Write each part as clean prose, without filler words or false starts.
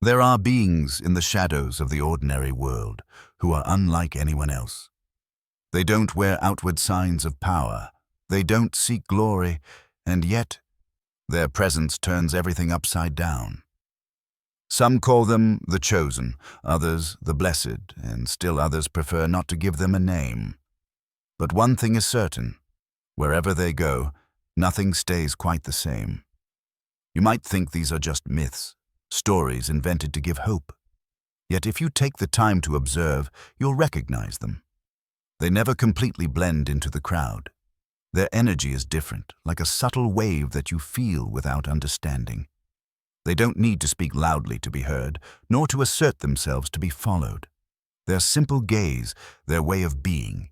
There are beings in the shadows of the ordinary world who are unlike anyone else. They don't wear outward signs of power, they don't seek glory, and yet their presence turns everything upside down. Some call them the chosen, others the blessed, and still others prefer not to give them a name. But one thing is certain: wherever they go, nothing stays quite the same. You might think these are just myths, stories invented to give hope. Yet if you take the time to observe, you'll recognize them. They never completely blend into the crowd. Their energy is different, like a subtle wave that you feel without understanding. They don't need to speak loudly to be heard, nor to assert themselves to be followed. Their simple gaze, their way of being,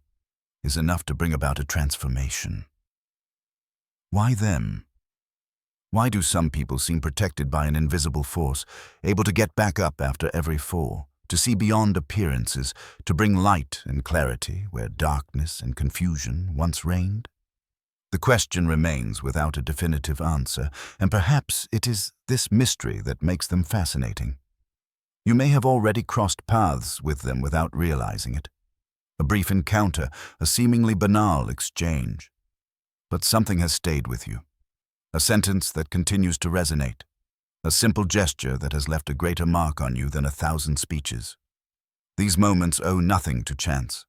is enough to bring about a transformation. Why them? Why do some people seem protected by an invisible force, able to get back up after every fall, to see beyond appearances, to bring light and clarity where darkness and confusion once reigned? The question remains without a definitive answer, and perhaps it is this mystery that makes them fascinating. You may have already crossed paths with them without realizing it. A brief encounter, a seemingly banal exchange. But something has stayed with you. A sentence that continues to resonate. A simple gesture that has left a greater mark on you than 1,000 speeches. These moments owe nothing to chance.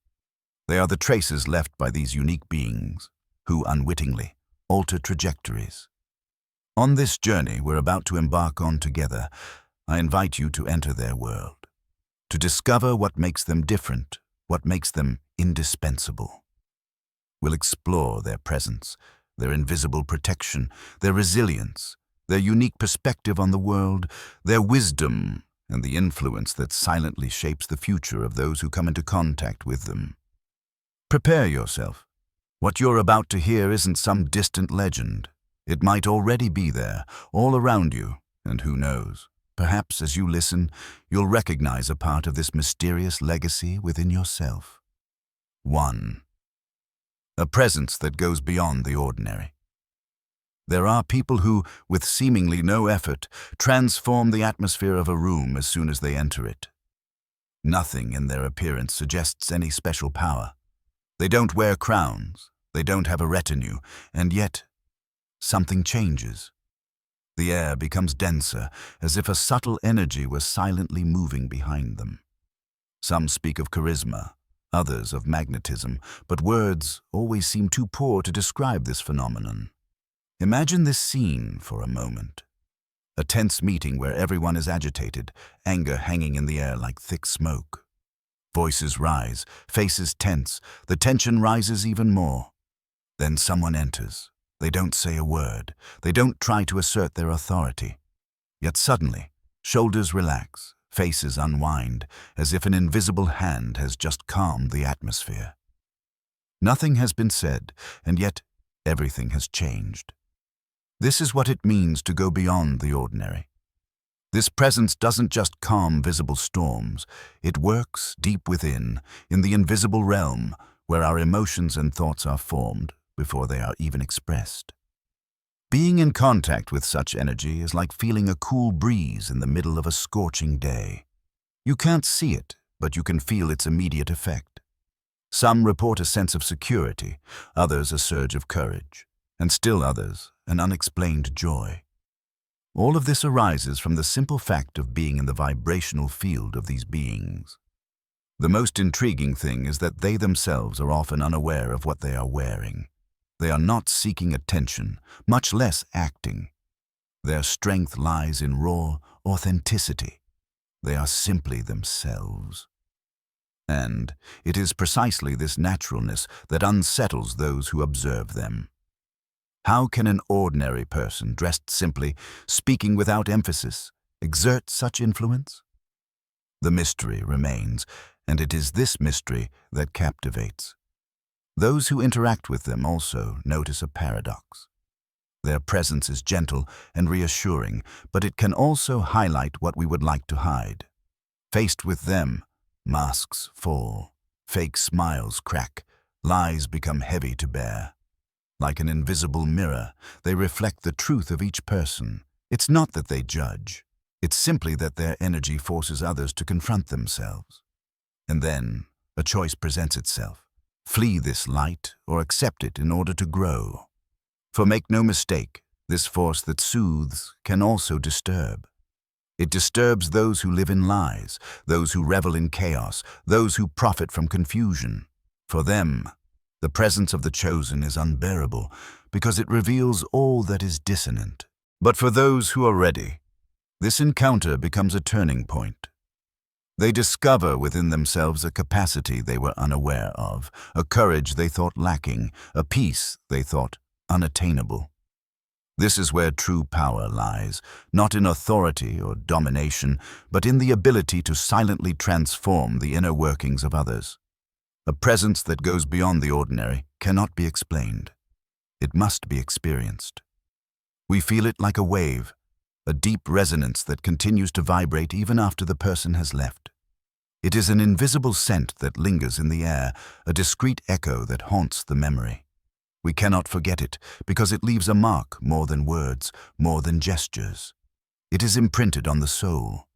They are the traces left by these unique beings, who unwittingly alter trajectories. On this journey we're about to embark on together, I invite you to enter their world, to discover what makes them different, what makes them indispensable. We'll explore their presence, their invisible protection, their resilience, their unique perspective on the world, their wisdom, and the influence that silently shapes the future of those who come into contact with them. Prepare yourself. What you're about to hear isn't some distant legend. It might already be there, all around you, and who knows, perhaps as you listen, you'll recognize a part of this mysterious legacy within yourself. 1. A presence that goes beyond the ordinary. There are people who, with seemingly no effort, transform the atmosphere of a room as soon as they enter it. Nothing in their appearance suggests any special power. They don't wear crowns, they don't have a retinue, and yet something changes. The air becomes denser, as if a subtle energy was silently moving behind them. Some speak of charisma, others of magnetism, but words always seem too poor to describe this phenomenon. Imagine this scene for a moment. A tense meeting where everyone is agitated, anger hanging in the air like thick smoke. Voices rise, faces tense, the tension rises even more. Then someone enters. They don't say a word. They don't try to assert their authority. Yet suddenly, shoulders relax, faces unwind, as if an invisible hand has just calmed the atmosphere. Nothing has been said, and yet everything has changed. This is what it means to go beyond the ordinary. This presence doesn't just calm visible storms, it works deep within, in the invisible realm, where our emotions and thoughts are formed before they are even expressed. Being in contact with such energy is like feeling a cool breeze in the middle of a scorching day. You can't see it, but you can feel its immediate effect. Some report a sense of security, others a surge of courage, and still others an unexplained joy. All of this arises from the simple fact of being in the vibrational field of these beings. The most intriguing thing is that they themselves are often unaware of what they are wearing. They are not seeking attention, much less acting. Their strength lies in raw authenticity. They are simply themselves. And it is precisely this naturalness that unsettles those who observe them. How can an ordinary person, dressed simply, speaking without emphasis, exert such influence? The mystery remains, and it is this mystery that captivates. Those who interact with them also notice a paradox. Their presence is gentle and reassuring, but it can also highlight what we would like to hide. Faced with them, masks fall, fake smiles crack, lies become heavy to bear. Like an invisible mirror, they reflect the truth of each person. It's not that they judge. It's simply that their energy forces others to confront themselves. And then a choice presents itself. Flee this light or accept it in order to grow. For make no mistake, this force that soothes can also disturb. It disturbs those who live in lies, those who revel in chaos, those who profit from confusion. For them, the presence of the chosen is unbearable because it reveals all that is dissonant. But for those who are ready, this encounter becomes a turning point. They discover within themselves a capacity they were unaware of, a courage they thought lacking, a peace they thought unattainable. This is where true power lies, not in authority or domination, but in the ability to silently transform the inner workings of others. A presence that goes beyond the ordinary cannot be explained. It must be experienced. We feel it like a wave, a deep resonance that continues to vibrate even after the person has left. It is an invisible scent that lingers in the air, a discreet echo that haunts the memory. We cannot forget it because it leaves a mark more than words, more than gestures. It is imprinted on the soul.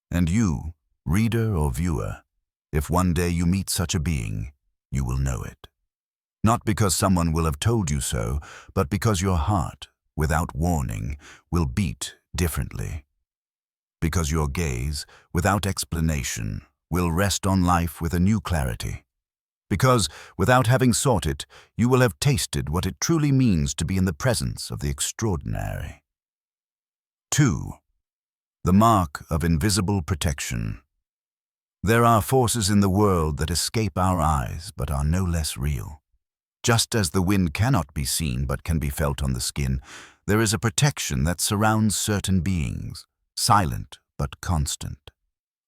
And you, reader or viewer, if one day you meet such a being, you will know it. Not because someone will have told you so, but because your heart, without warning, will beat differently. Because your gaze, without explanation, will rest on life with a new clarity. Because, without having sought it, you will have tasted what it truly means to be in the presence of the extraordinary. 2. The mark of invisible protection. There are forces in the world that escape our eyes but are no less real. Just as the wind cannot be seen but can be felt on the skin, there is a protection that surrounds certain beings, silent but constant.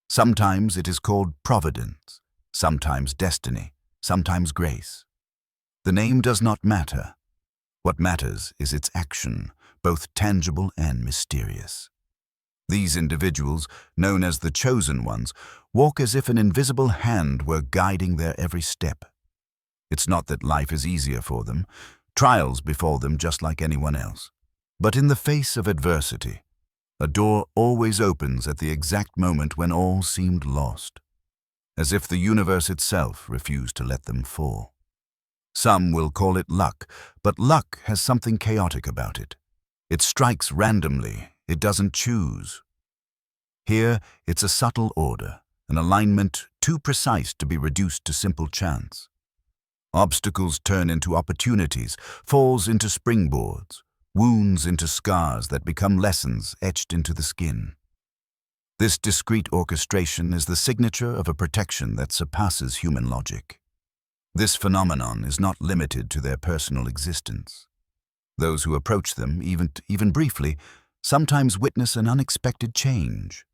Sometimes it is called providence, sometimes destiny, sometimes grace. The name does not matter. What matters is its action, both tangible and mysterious. These individuals, known as the chosen ones, walk as if an invisible hand were guiding their every step. It's not that life is easier for them. Trials befall them just like anyone else. But in the face of adversity, a door always opens at the exact moment when all seemed lost, as if the universe itself refused to let them fall. Some will call it luck, but luck has something chaotic about it. It strikes randomly, it doesn't choose. Here, it's a subtle order, an alignment too precise to be reduced to simple chance. Obstacles turn into opportunities, falls into springboards, wounds into scars that become lessons etched into the skin. This discreet orchestration is the signature of a protection that surpasses human logic. This phenomenon is not limited to their personal existence. Those who approach them, even briefly, sometimes witness an unexpected change.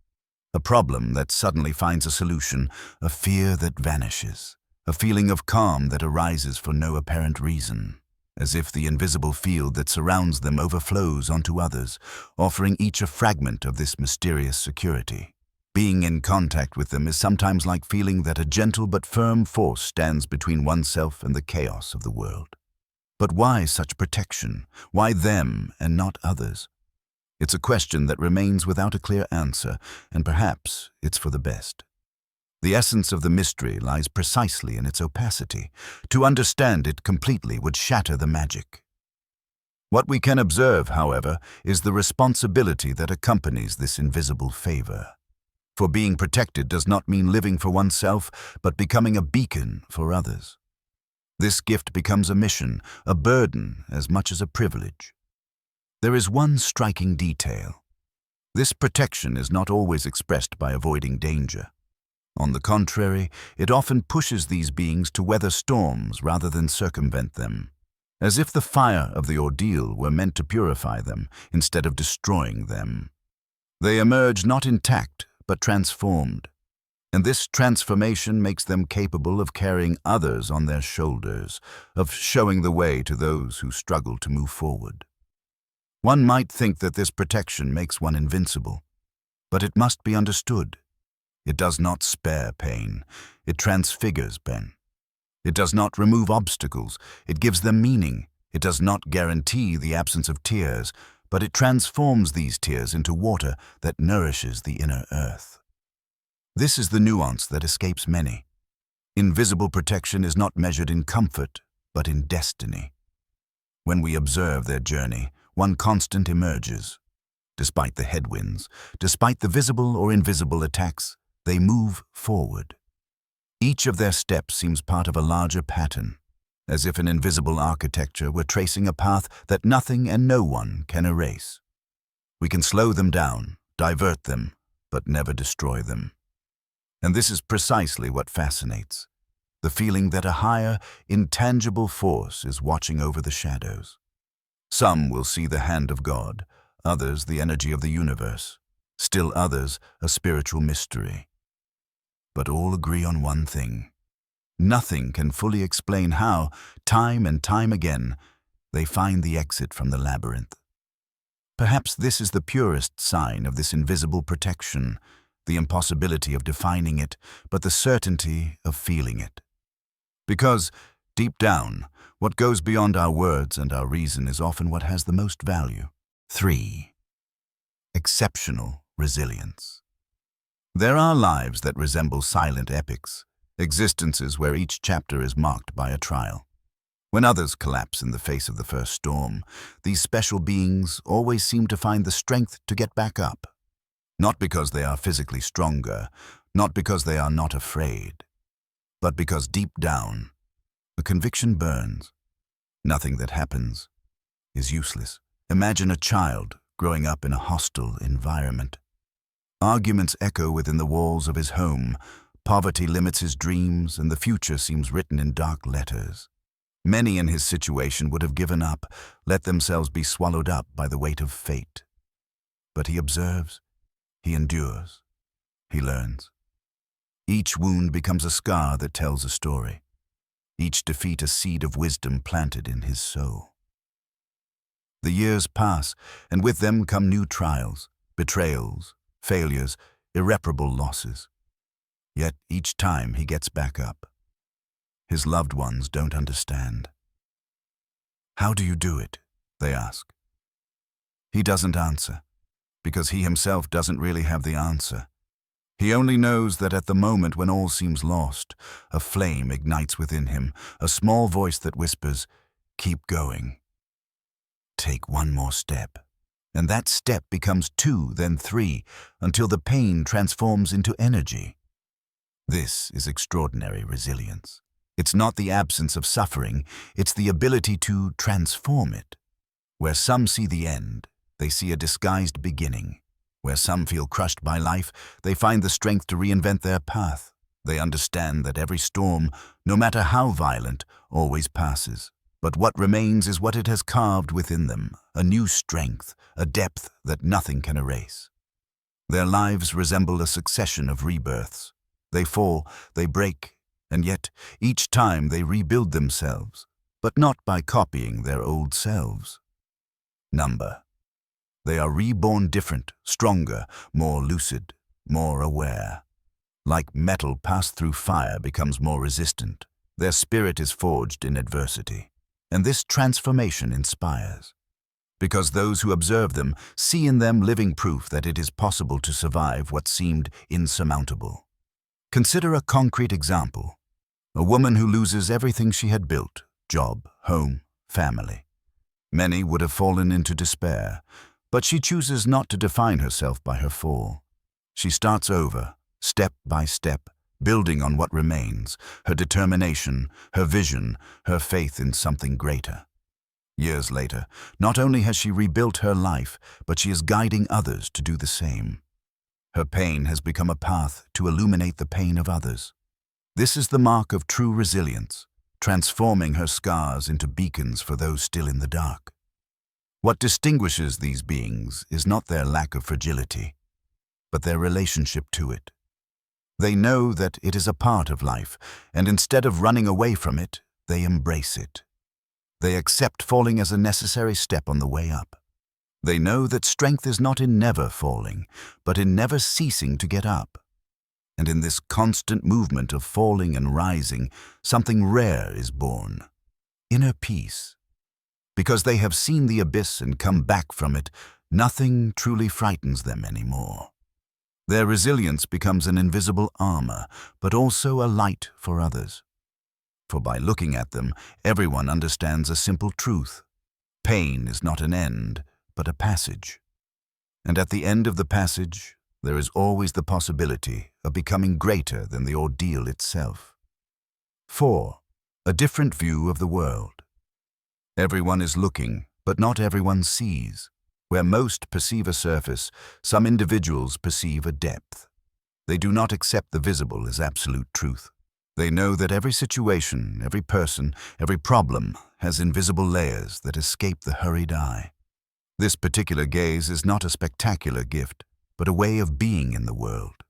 A problem that suddenly finds a solution, a fear that vanishes, a feeling of calm that arises for no apparent reason, as if the invisible field that surrounds them overflows onto others, offering each a fragment of this mysterious security. Being in contact with them is sometimes like feeling that a gentle but firm force stands between oneself and the chaos of the world. But why such protection? Why them and not others? It's a question that remains without a clear answer, and perhaps it's for the best. The essence of the mystery lies precisely in its opacity. To understand it completely would shatter the magic. What we can observe, however, is the responsibility that accompanies this invisible favor. For being protected does not mean living for oneself, but becoming a beacon for others. This gift becomes a mission, a burden as much as a privilege. There is one striking detail. This protection is not always expressed by avoiding danger. On the contrary, it often pushes these beings to weather storms rather than circumvent them, as if the fire of the ordeal were meant to purify them instead of destroying them. They emerge not intact, but transformed, and this transformation makes them capable of carrying others on their shoulders, of showing the way to those who struggle to move forward. One might think that this protection makes one invincible, but it must be understood. It does not spare pain, it transfigures pain. It does not remove obstacles, it gives them meaning. It does not guarantee the absence of tears, but it transforms these tears into water that nourishes the inner earth. This is the nuance that escapes many. Invisible protection is not measured in comfort, but in destiny. When we observe their journey, one constant emerges. Despite the headwinds, despite the visible or invisible attacks, they move forward. Each of their steps seems part of a larger pattern, as if an invisible architecture were tracing a path that nothing and no one can erase. We can slow them down, divert them, but never destroy them. And this is precisely what fascinates, the feeling that a higher, intangible force is watching over the shadows. Some will see the hand of God, others the energy of the universe, still others a spiritual mystery. But all agree on one thing. Nothing can fully explain how, time and time again, they find the exit from the labyrinth. Perhaps this is the purest sign of this invisible protection, the impossibility of defining it, but the certainty of feeling it. Because, deep down, what goes beyond our words and our reason is often what has the most value. 3. Exceptional resilience. There are lives that resemble silent epics, existences where each chapter is marked by a trial. When others collapse in the face of the first storm, these special beings always seem to find the strength to get back up. Not because they are physically stronger, not because they are not afraid, but because deep down, a conviction burns. Nothing that happens is useless. Imagine a child growing up in a hostile environment. Arguments echo within the walls of his home, poverty limits his dreams, and the future seems written in dark letters. Many in his situation would have given up, let themselves be swallowed up by the weight of fate. But he observes, he endures, he learns. Each wound becomes a scar that tells a story. Each defeat a seed of wisdom planted in his soul. The years pass, and with them come new trials, betrayals, failures, irreparable losses. Yet each time he gets back up. His loved ones don't understand. "How do you do it?" they ask. He doesn't answer, because he himself doesn't really have the answer. He only knows that at the moment when all seems lost, a flame ignites within him, a small voice that whispers, "Keep going. Take one more step." And that step becomes 2, then 3, until the pain transforms into energy. This is extraordinary resilience. It's not the absence of suffering, it's the ability to transform it. Where some see the end, they see a disguised beginning. Where some feel crushed by life, they find the strength to reinvent their path. They understand that every storm, no matter how violent, always passes. But what remains is what it has carved within them, a new strength, a depth that nothing can erase. Their lives resemble a succession of rebirths. They fall, they break, and yet each time they rebuild themselves, but not by copying their old selves. They are reborn different, stronger, more lucid, more aware. Like metal passed through fire becomes more resistant, their spirit is forged in adversity. And this transformation inspires, because those who observe them see in them living proof that it is possible to survive what seemed insurmountable. Consider a concrete example. A woman who loses everything she had built, job, home, family. Many would have fallen into despair, but she chooses not to define herself by her fall. She starts over, step by step, building on what remains, her determination, her vision, her faith in something greater. Years later, not only has she rebuilt her life, but she is guiding others to do the same. Her pain has become a path to illuminate the pain of others. This is the mark of true resilience, transforming her scars into beacons for those still in the dark. What distinguishes these beings is not their lack of fragility, but their relationship to it. They know that it is a part of life, and instead of running away from it, they embrace it. They accept falling as a necessary step on the way up. They know that strength is not in never falling, but in never ceasing to get up. And in this constant movement of falling and rising, something rare is born: inner peace. Because they have seen the abyss and come back from it, nothing truly frightens them anymore. Their resilience becomes an invisible armor, but also a light for others. For by looking at them, everyone understands a simple truth. Pain is not an end, but a passage. And at the end of the passage, there is always the possibility of becoming greater than the ordeal itself. 4. A different view of the world. Everyone is looking, but not everyone sees. Where most perceive a surface, some individuals perceive a depth. They do not accept the visible as absolute truth. They know that every situation, every person, every problem has invisible layers that escape the hurried eye. This particular gaze is not a spectacular gift, but a way of being in the world.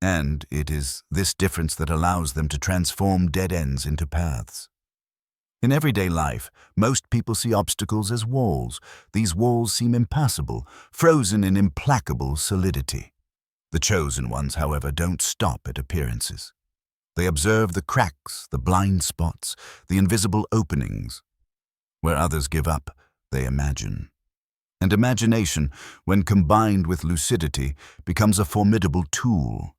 And it is this difference that allows them to transform dead ends into paths. In everyday life, most people see obstacles as walls. These walls seem impassable, frozen in implacable solidity. The chosen ones, however, don't stop at appearances. They observe the cracks, the blind spots, the invisible openings. Where others give up, they imagine. And imagination, when combined with lucidity, becomes a formidable tool.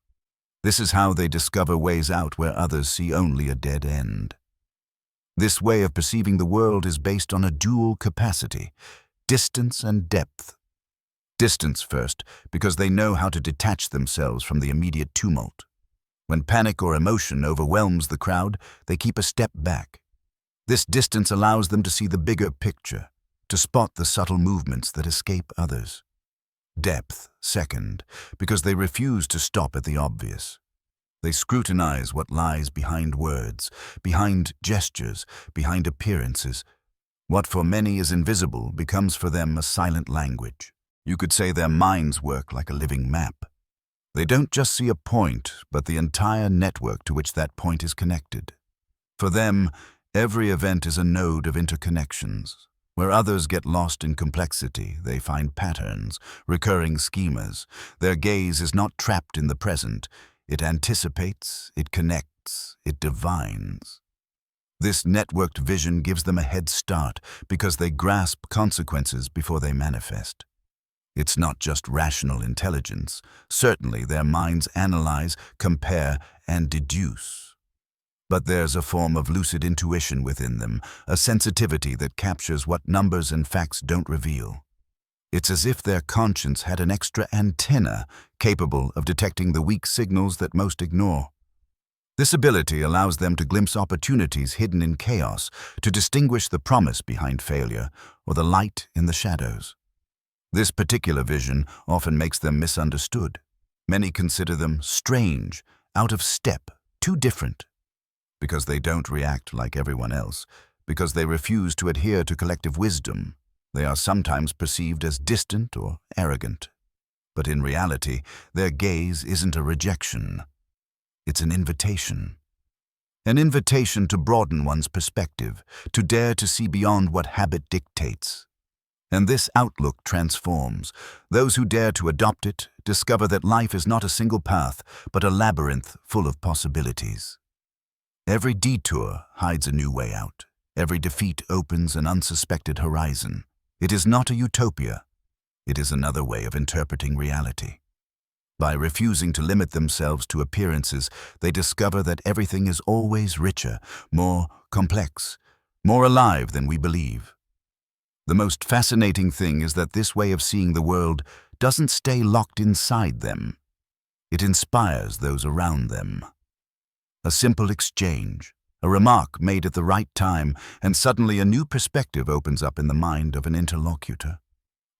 This is how they discover ways out where others see only a dead end. This way of perceiving the world is based on a dual capacity, distance and depth. Distance first, because they know how to detach themselves from the immediate tumult. When panic or emotion overwhelms the crowd, they keep a step back. This distance allows them to see the bigger picture, to spot the subtle movements that escape others. Depth, second, because they refuse to stop at the obvious. They scrutinize what lies behind words, behind gestures, behind appearances. What for many is invisible becomes for them a silent language. You could say their minds work like a living map. They don't just see a point, but the entire network to which that point is connected. For them, every event is a node of interconnections. Where others get lost in complexity, they find patterns, recurring schemas. Their gaze is not trapped in the present. It anticipates, it connects, it divines. This networked vision gives them a head start because they grasp consequences before they manifest. It's not just rational intelligence. Certainly their minds analyze, compare, and deduce. But there's a form of lucid intuition within them, a sensitivity that captures what numbers and facts don't reveal. It's as if their conscience had an extra antenna capable of detecting the weak signals that most ignore. This ability allows them to glimpse opportunities hidden in chaos, to distinguish the promise behind failure or the light in the shadows. This particular vision often makes them misunderstood. Many consider them strange, out of step, too different. Because they don't react like everyone else, because they refuse to adhere to collective wisdom. They are sometimes perceived as distant or arrogant. But in reality, their gaze isn't a rejection. It's an invitation. An invitation to broaden one's perspective, to dare to see beyond what habit dictates. And this outlook transforms. Those who dare to adopt it discover that life is not a single path, but a labyrinth full of possibilities. Every detour hides a new way out. Every defeat opens an unsuspected horizon. It is not a utopia. It is another way of interpreting reality. By refusing to limit themselves to appearances, they discover that everything is always richer, more complex, more alive than we believe. The most fascinating thing is that this way of seeing the world doesn't stay locked inside them. It inspires those around them. A simple exchange, a remark made at the right time, and suddenly a new perspective opens up in the mind of an interlocutor.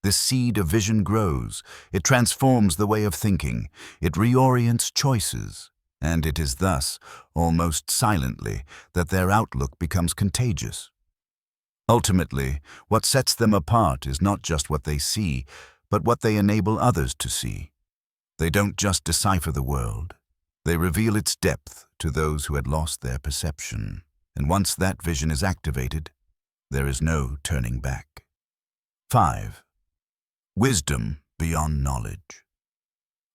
This seed of vision grows, it transforms the way of thinking, it reorients choices, and it is thus, almost silently, that their outlook becomes contagious. Ultimately, what sets them apart is not just what they see, but what they enable others to see. They don't just decipher the world. They reveal its depth to those who had lost their perception. And once that vision is activated, there is no turning back. 5. Wisdom beyond knowledge.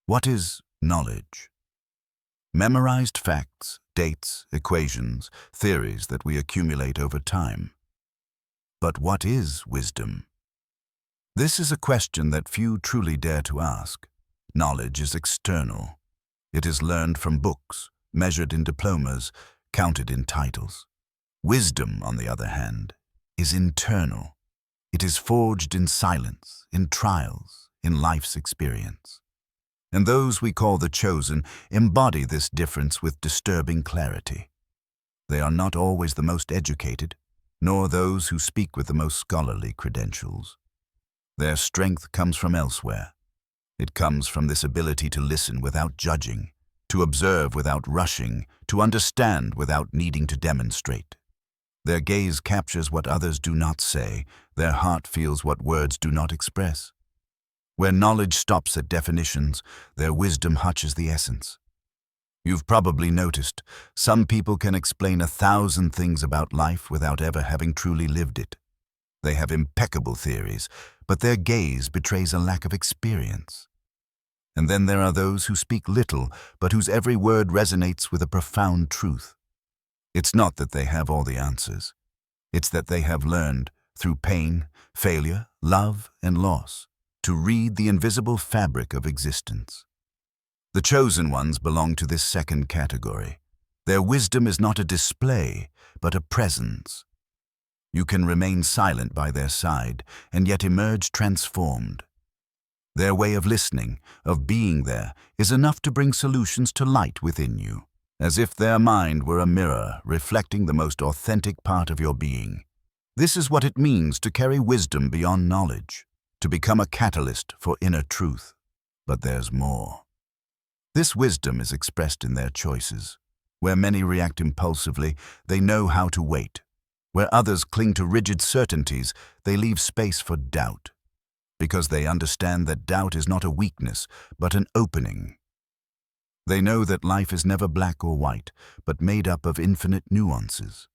What is knowledge? Memorized facts, dates, equations, theories that we accumulate over time. But what is wisdom? This is a question that few truly dare to ask. Knowledge is external. It is learned from books, measured in diplomas, counted in titles. Wisdom, on the other hand, is internal. It is forged in silence, in trials, in life's experience. And those we call the chosen embody this difference with disturbing clarity. They are not always the most educated, nor those who speak with the most scholarly credentials. Their strength comes from elsewhere. It comes from this ability to listen without judging, to observe without rushing, to understand without needing to demonstrate. Their gaze captures what others do not say, their heart feels what words do not express. Where knowledge stops at definitions, their wisdom touches the essence. You've probably noticed, some people can explain 1,000 things about life without ever having truly lived it. They have impeccable theories, but their gaze betrays a lack of experience. And then there are those who speak little, but whose every word resonates with a profound truth. It's not that they have all the answers. It's that they have learned, through pain, failure, love, and loss, to read the invisible fabric of existence. The chosen ones belong to this second category. Their wisdom is not a display, but a presence. You can remain silent by their side, and yet emerge transformed. Their way of listening, of being there, is enough to bring solutions to light within you, as if their mind were a mirror reflecting the most authentic part of your being. This is what it means to carry wisdom beyond knowledge, to become a catalyst for inner truth. But there's more. This wisdom is expressed in their choices. Where many react impulsively, they know how to wait. Where others cling to rigid certainties, they leave space for doubt, because they understand that doubt is not a weakness, but an opening. They know that life is never black or white, but made up of infinite nuances.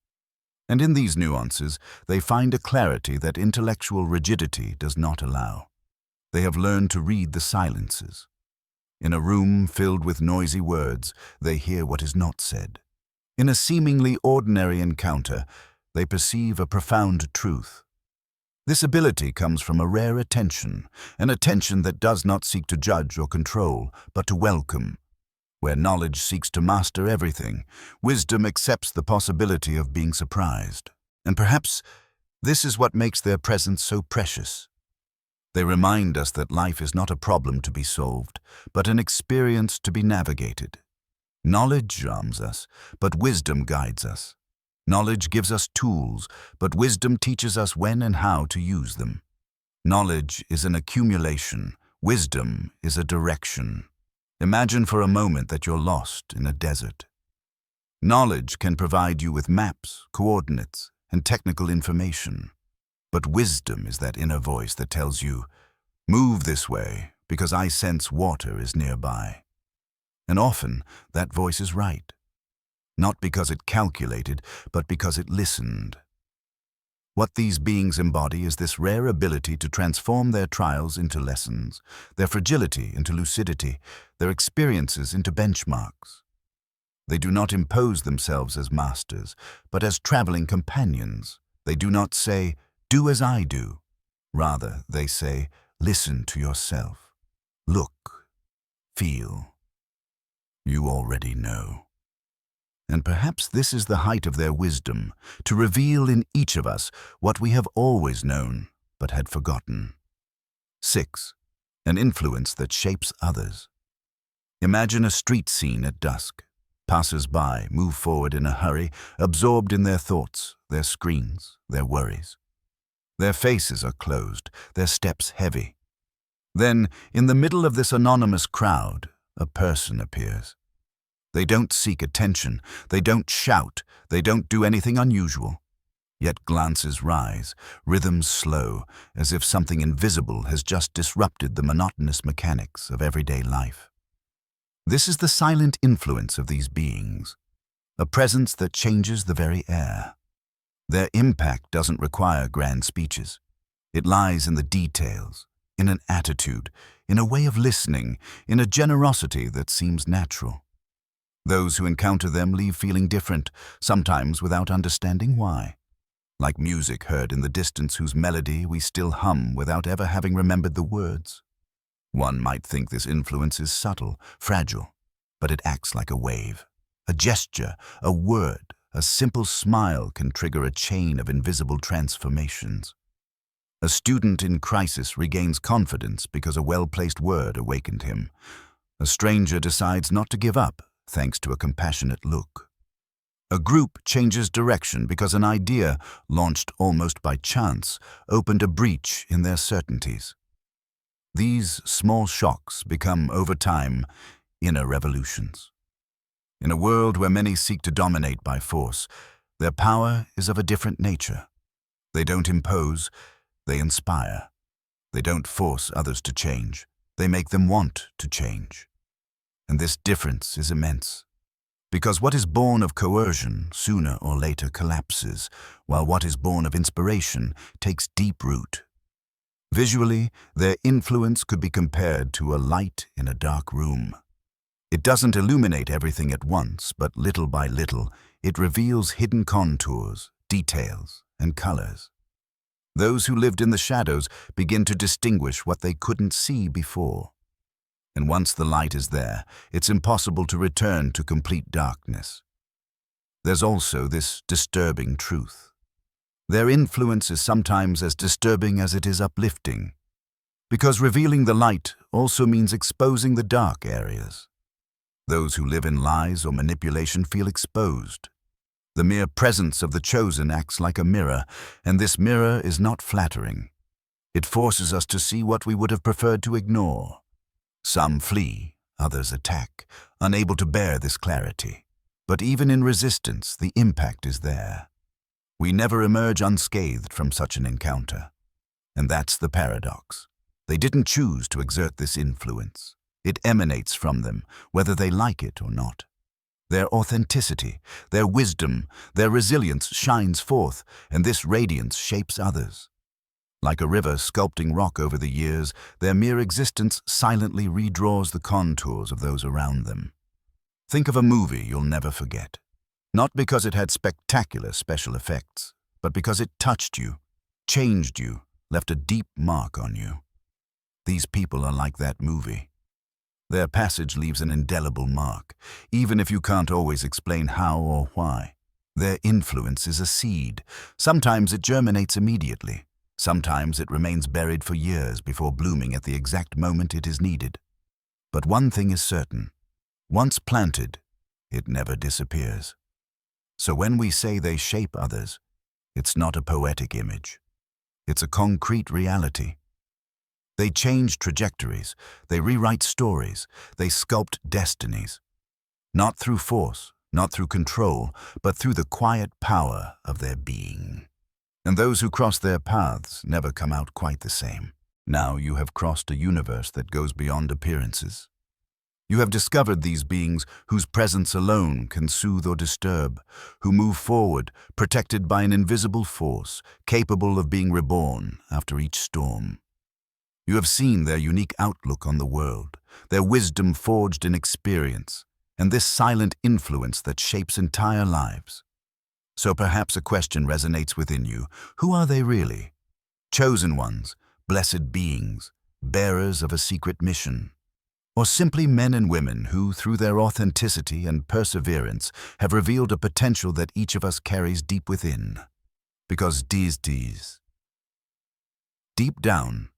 And in these nuances, they find a clarity that intellectual rigidity does not allow. They have learned to read the silences. In a room filled with noisy words, they hear what is not said. In a seemingly ordinary encounter, they perceive a profound truth. This ability comes from a rare attention, an attention that does not seek to judge or control, but to welcome. Where knowledge seeks to master everything, wisdom accepts the possibility of being surprised. And perhaps this is what makes their presence so precious. They remind us that life is not a problem to be solved, but an experience to be navigated. Knowledge arms us, but wisdom guides us. Knowledge gives us tools, but wisdom teaches us when and how to use them. Knowledge is an accumulation, wisdom is a direction. Imagine for a moment that you're lost in a desert. Knowledge can provide you with maps, coordinates, and technical information. But wisdom is that inner voice that tells you, move this way because I sense water is nearby. And often that voice is right. Not because it calculated, but because it listened. What these beings embody is this rare ability to transform their trials into lessons, their fragility into lucidity, their experiences into benchmarks. They do not impose themselves as masters, but as traveling companions. They do not say, do as I do. Rather, they say, listen to yourself. Look, feel. You already know. And perhaps this is the height of their wisdom, to reveal in each of us what we have always known, but had forgotten. 6. An influence that shapes others. Imagine a street scene at dusk. Passers-by move forward in a hurry, absorbed in their thoughts, their screens, their worries. Their faces are closed, their steps heavy. Then, in the middle of this anonymous crowd, a person appears. They don't seek attention, they don't shout, they don't do anything unusual. Yet glances rise, rhythms slow, as if something invisible has just disrupted the monotonous mechanics of everyday life. This is the silent influence of these beings, a presence that changes the very air. Their impact doesn't require grand speeches. It lies in the details, in an attitude, in a way of listening, in a generosity that seems natural. Those who encounter them leave feeling different, sometimes without understanding why. like music heard in the distance whose melody we still hum without ever having remembered the words. One might think this influence is subtle, fragile, but it acts like a wave. A gesture, a word, a simple smile can trigger a chain of invisible transformations. A student in crisis regains confidence because a well-placed word awakened him. A stranger decides not to give up thanks to a compassionate look. A group changes direction because an idea, launched almost by chance, opened a breach in their certainties. These small shocks become, over time, inner revolutions. In a world where many seek to dominate by force, their power is of a different nature. They don't impose, they inspire. They don't force others to change, they make them want to change. And this difference is immense. Because what is born of coercion sooner or later collapses, while what is born of inspiration takes deep root. Visually, their influence could be compared to a light in a dark room. It doesn't illuminate everything at once, but little by little, it reveals hidden contours, details, and colors. Those who lived in the shadows begin to distinguish what they couldn't see before. And once the light is there, it's impossible to return to complete darkness. There's also this disturbing truth. Their influence is sometimes as disturbing as it is uplifting, because revealing the light also means exposing the dark areas. Those who live in lies or manipulation feel exposed. The mere presence of the chosen acts like a mirror, and this mirror is not flattering. It forces us to see what we would have preferred to ignore. Some flee, others attack, unable to bear this clarity. But even in resistance, the impact is there. We never emerge unscathed from such an encounter. And that's the paradox. They didn't choose to exert this influence. It emanates from them, whether they like it or not. Their authenticity, their wisdom, their resilience shines forth, and this radiance shapes others. Like a river sculpting rock over the years, their mere existence silently redraws the contours of those around them. Think of a movie you'll never forget. Not because it had spectacular special effects, but because it touched you, changed you, left a deep mark on you. These people are like that movie. Their passage leaves an indelible mark, even if you can't always explain how or why. Their influence is a seed. Sometimes it germinates immediately. Sometimes it remains buried for years before blooming at the exact moment it is needed. But one thing is certain. Once planted, it never disappears. So when we say they shape others, it's not a poetic image. It's a concrete reality. They change trajectories, they rewrite stories, they sculpt destinies. Not through force, not through control, but through the quiet power of their being. And those who cross their paths never come out quite the same. Now you have crossed a universe that goes beyond appearances. You have discovered these beings whose presence alone can soothe or disturb, who move forward, protected by an invisible force, capable of being reborn after each storm. You have seen their unique outlook on the world, their wisdom forged in experience, and this silent influence that shapes entire lives. So perhaps a question resonates within you. Who are they really? Chosen ones, blessed beings, bearers of a secret mission? Or simply men and women who, through their authenticity and perseverance, have revealed a potential that each of us carries deep within? Because deep down,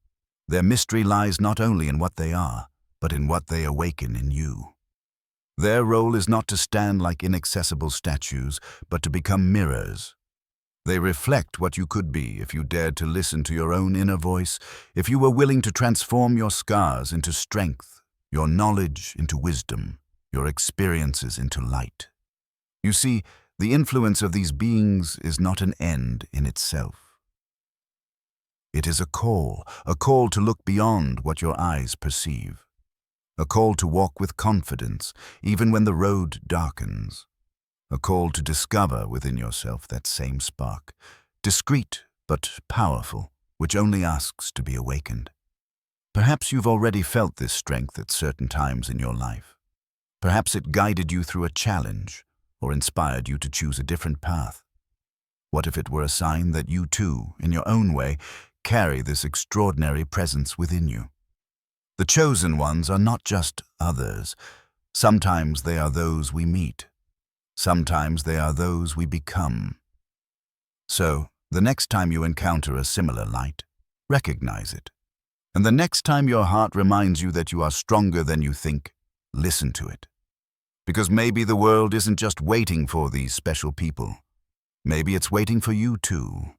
their mystery lies not only in what they are, but in what they awaken in you. Their role is not to stand like inaccessible statues, but to become mirrors. They reflect what you could be if you dared to listen to your own inner voice, if you were willing to transform your scars into strength, your knowledge into wisdom, your experiences into light. You see, the influence of these beings is not an end in itself. It is a call to look beyond what your eyes perceive. A call to walk with confidence, even when the road darkens. A call to discover within yourself that same spark, discreet but powerful, which only asks to be awakened. Perhaps you've already felt this strength at certain times in your life. Perhaps it guided you through a challenge or inspired you to choose a different path. What if it were a sign that you too, in your own way, carry this extraordinary presence within you? The chosen ones are not just others. Sometimes they are those we meet. Sometimes they are those we become. So, the next time you encounter a similar light, recognize it. And the next time your heart reminds you that you are stronger than you think, listen to it. Because maybe the world isn't just waiting for these special people. Maybe it's waiting for you too.